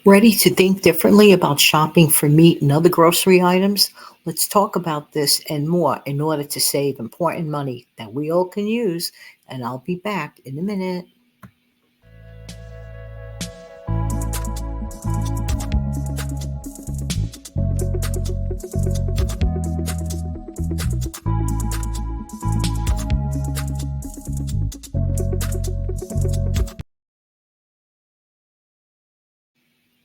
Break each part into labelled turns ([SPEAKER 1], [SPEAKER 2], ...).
[SPEAKER 1] Ready to think differently about shopping for meat and other grocery items? Let's talk about this and more in order to save important money that we all can use. And I'll be back in a minute.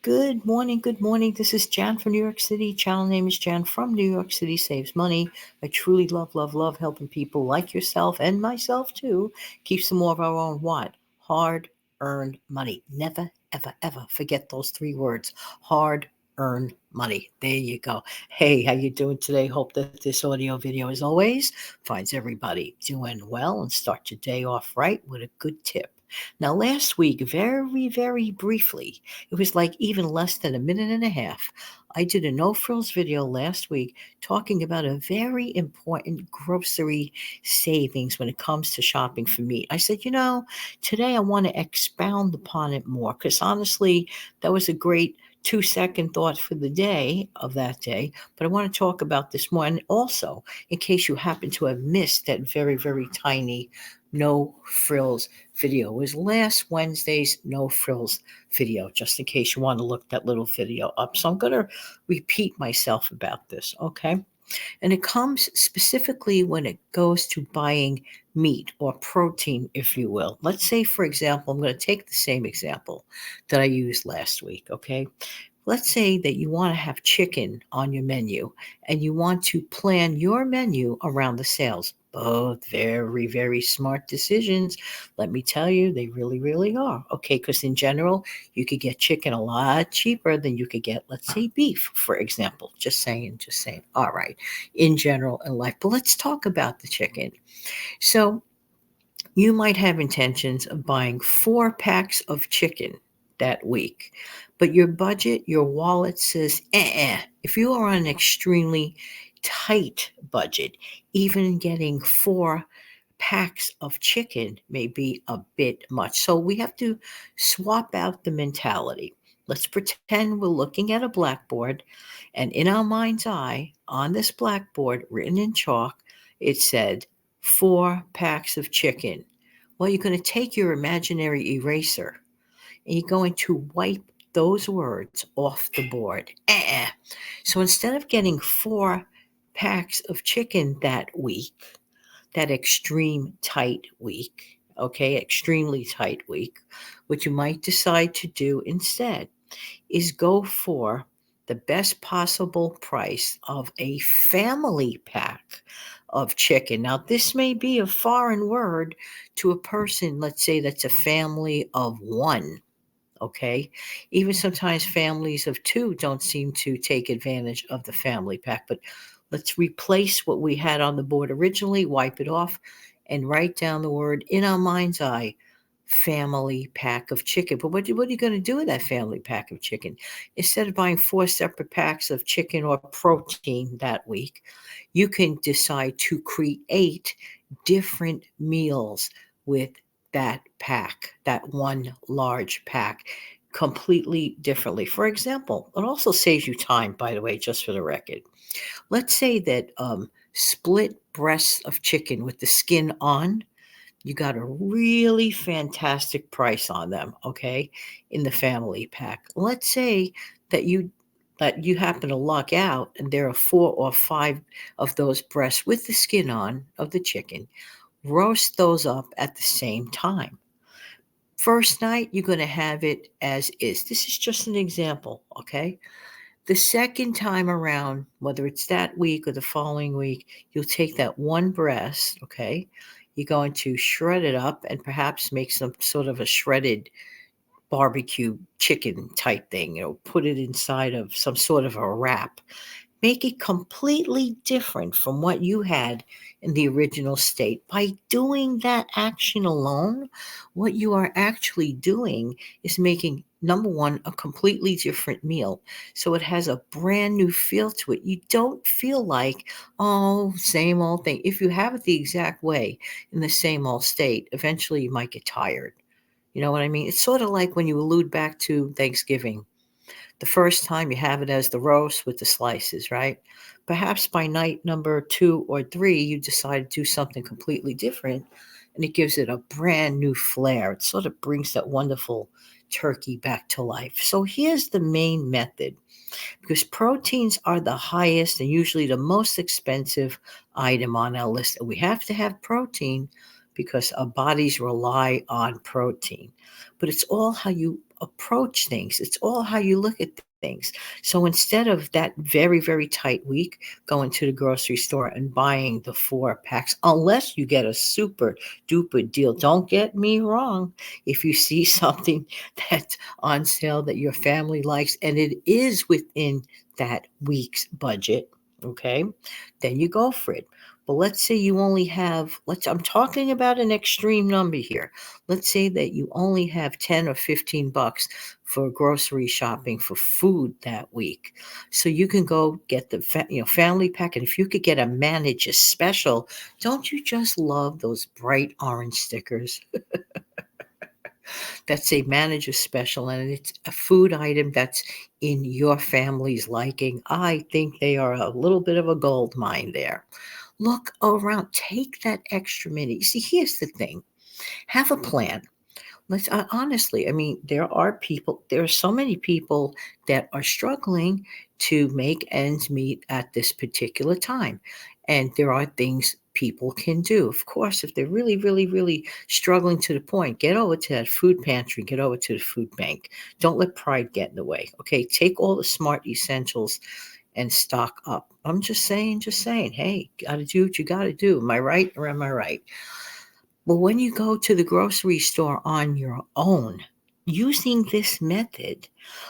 [SPEAKER 1] Good morning, good morning. This is Jan from New York City. Channel name is Jan from New York City Saves Money. I truly love, love, love helping people like yourself and myself too keep some more of our own what? Hard earned money. Never, ever, ever forget those three words. Hard earned money. There you go. Hey, how you doing today? Hope that this audio video, as always, finds everybody doing well and start your day off right with a good tip. Now, last week, very, very briefly, it was like even less than a minute and a half. I did a no frills video last week talking about a very important grocery savings when it comes to shopping for meat. I said, today I want to expound upon it more because honestly, that was a great 2-second thought for the day of that day. But I want to talk about this more. And also, in case you happen to have missed that very, very tiny no frills video, it was last Wednesday's no frills video, just in case you want to look that little video up. So I'm going to repeat myself about this, okay? And it comes specifically when it goes to buying meat or protein, if you will. Let's say, for example, I'm going to take the same example that I used last week, okay? Let's say that you want to have chicken on your menu and you want to plan your menu around the sales. Both very, very smart decisions. Let me tell you, they really, really are. Okay, because in general, you could get chicken a lot cheaper than you could get, let's say, beef, for example. Just saying, just saying. All right, in general in life. But let's talk about the chicken. So you might have intentions of buying 4 packs of chicken that week, but your budget, your wallet says, If you are on an extremely tight budget, even getting 4 packs of chicken may be a bit much. So we have to swap out the mentality. Let's pretend we're looking at a blackboard, and in our mind's eye, on this blackboard, written in chalk, it said 4 packs of chicken. Well, you're going to take your imaginary eraser and you're going to wipe those words off the board. So instead of getting 4 packs of chicken that week, that extreme tight week, okay, extremely tight week, what you might decide to do instead is go for the best possible price of a family pack of chicken. Now, this may be a foreign word to a person, let's say that's a family of one. Okay. Even sometimes families of two don't seem to take advantage of the family pack. But let's replace what we had on the board originally, wipe it off, and write down the word in our mind's eye family pack of chicken. But what are you going to do with that family pack of chicken? Instead of buying 4 separate packs of chicken or protein that week, you can decide to create different meals with that pack, that one large pack, completely differently. For example, it also saves you time, by the way, just for the record. Let's say that split breasts of chicken with the skin on, you got a really fantastic price on them, okay, in the family pack. Let's say that you happen to luck out and there are 4 or 5 of those breasts with the skin on of the chicken. Roast those up at the same time. First night, you're going to have it as is. This is just an example, okay? The second time around, whether it's that week or the following week, you'll take that one breast, okay? You're going to shred it up and perhaps make some sort of a shredded barbecue chicken type thing, put it inside of some sort of a wrap. Make it completely different from what you had in the original state. By doing that action alone, what you are actually doing is making, number one, a completely different meal. So it has a brand new feel to it. You don't feel like, oh, same old thing. If you have it the exact way in the same old state, eventually you might get tired. You know what I mean? It's sort of like when you allude back to Thanksgiving. The first time you have it as the roast with the slices, right? Perhaps by night number 2 or 3, you decide to do something completely different, and it gives it a brand new flair. It sort of brings that wonderful turkey back to life. So here's the main method, because proteins are the highest and usually the most expensive item on our list. And we have to have protein because our bodies rely on protein. But it's all how you approach things, it's all how you look at things. So instead of that very, very tight week, going to the grocery store and buying the 4 packs, unless you get a super duper deal. Don't get me wrong. If you see something that's on sale that your family likes and it is within that week's budget, okay, then you go for it. But let's say you only have, I'm talking about an extreme number here. Let's say that you only have 10 or 15 bucks for grocery shopping for food that week. So you can go get the family pack, and if you could get a manager special, don't you just love those bright orange stickers? That's a manager special, and it's a food item that's in your family's liking. I think they are a little bit of a gold mine there. Look around, take that extra minute. You see, here's the thing, have a plan. Let's honestly, I mean, there are so many people that are struggling to make ends meet at this particular time. And there are things people can do. Of course, if they're really, really, really struggling to the point, get over to that food pantry, get over to the food bank. Don't let pride get in the way. Okay. Take all the smart essentials and stock up. I'm just saying, hey, gotta do what you gotta do. Am I right or am I right? Well, when you go to the grocery store on your own, using this method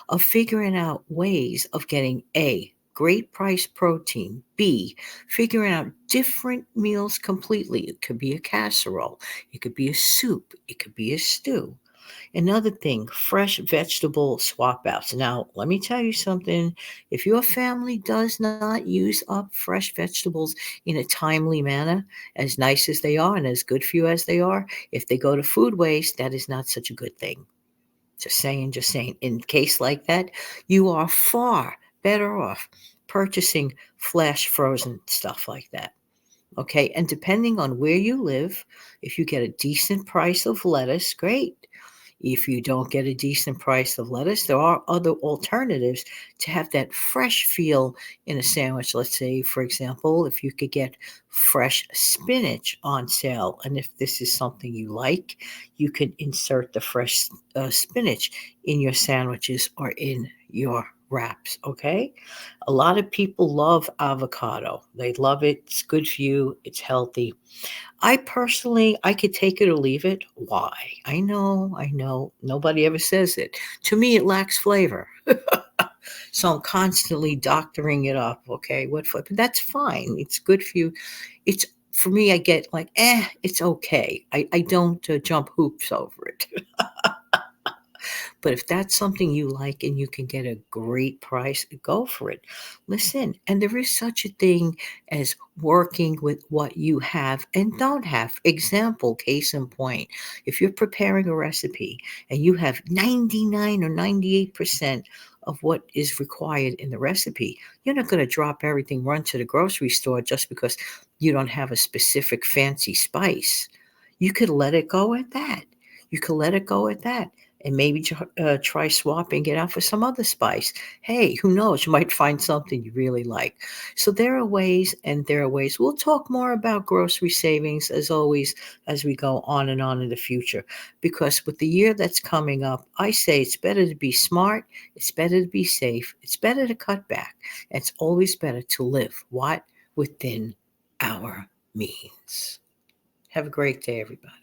[SPEAKER 1] of figuring out ways of getting A, great price protein, B, figuring out different meals completely. It could be a casserole, it could be a soup, it could be a stew. Another thing, fresh vegetable swap outs. Now, let me tell you something. If your family does not use up fresh vegetables in a timely manner, as nice as they are and as good for you as they are, if they go to food waste, that is not such a good thing. Just saying, just saying. In a case like that, you are far better off purchasing flash frozen stuff like that. Okay. And depending on where you live, if you get a decent price of lettuce, great. If you don't get a decent price of lettuce, there are other alternatives to have that fresh feel in a sandwich. Let's say, for example, if you could get fresh spinach on sale, and if this is something you like, you could insert the fresh spinach in your sandwiches or in your wraps. Okay. A lot of people love avocado, they love it. It's good for you, it's healthy. I personally, I could take it or leave it. Why? I know. Nobody ever says it. To me, it lacks flavor. So I'm constantly doctoring it up. Okay, what flavor? That's fine. It's good for you. It's for me. I get like, it's okay. I don't jump hoops over it. But if that's something you like and you can get a great price, go for it. Listen, and there is such a thing as working with what you have and don't have. Example, case in point, if you're preparing a recipe and you have 99 or 98% of what is required in the recipe, you're not going to drop everything, run to the grocery store just because you don't have a specific fancy spice. You could let it go at that. You could let it go at that and maybe try swapping it out for some other spice. Hey, who knows? You might find something you really like. So there are ways, and there are ways. We'll talk more about grocery savings as always as we go on and on in the future. Because with the year that's coming up, I say it's better to be smart, it's better to be safe, it's better to cut back, and it's always better to live what within our means. Have a great day, everybody.